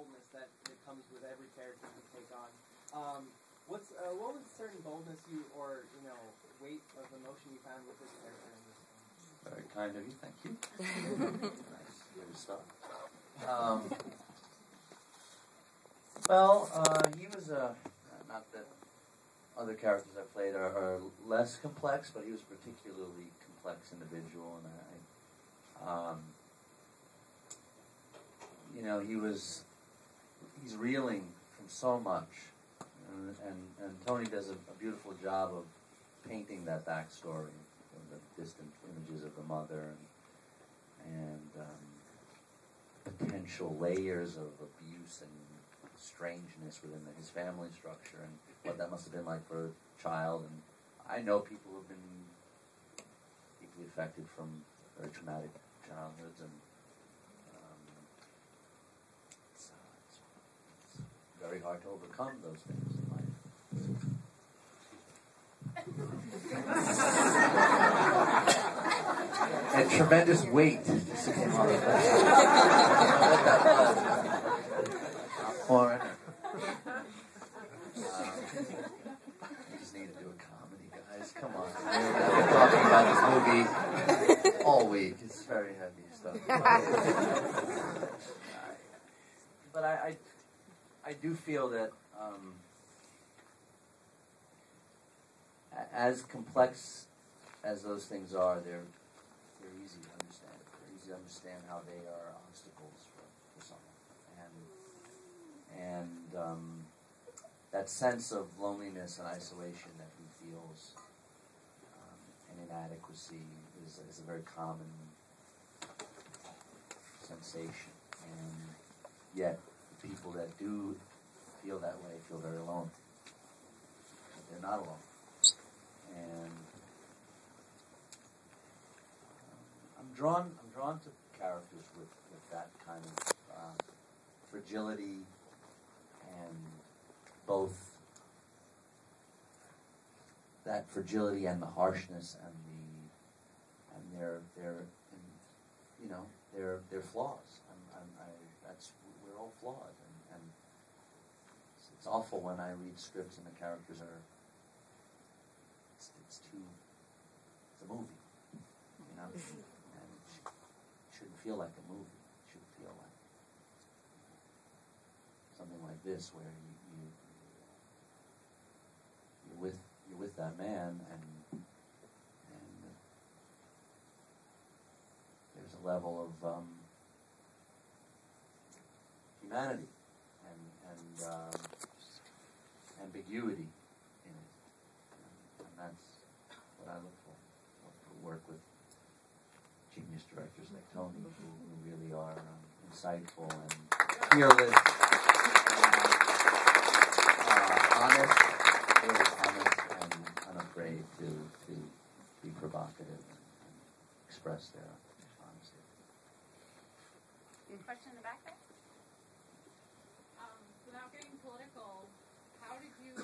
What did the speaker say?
boldness that comes with every character you take on. What was a certain boldness weight of emotion you found with this character in this film? Very kind of you, thank you. Nice way to start. He was not that other characters I played are less complex, but he was a particularly complex individual, and he's reeling from so much, and Tony does a beautiful job of painting that backstory, the distant images of the mother and potential layers of abuse and strangeness within his family structure, and what that must have been like for a child. And I know people who have been deeply affected from very traumatic childhoods, and it's very hard to overcome those things in life. And tremendous weight just came on the face. What that was. Foreign. We just need to do a comedy, guys. Come on. We've been talking about this movie all week. It's very heavy stuff. But I do feel that as complex as those things are, they're easy to understand. They're easy to understand how they are obstacles for someone. And that sense of loneliness and isolation that he feels, and inadequacy is a very common sensation. And yet, the people that do feel that way feel very alone. But they're not alone. And I'm drawn to characters with that kind of fragility, and both that fragility and the harshness and their flaws. We're all flawed, and it's awful when I read scripts and the characters are. It's a movie, and it shouldn't feel like a movie. It should feel like something like this, where you're with that man, and there's a level of humanity and ambiguity in it, and that's what I look for. Work with genius directors like Tony, who really are insightful and fearless, honest, really honest, and unafraid to be provocative and express their honesty. Question in the back there? Without getting political, how did you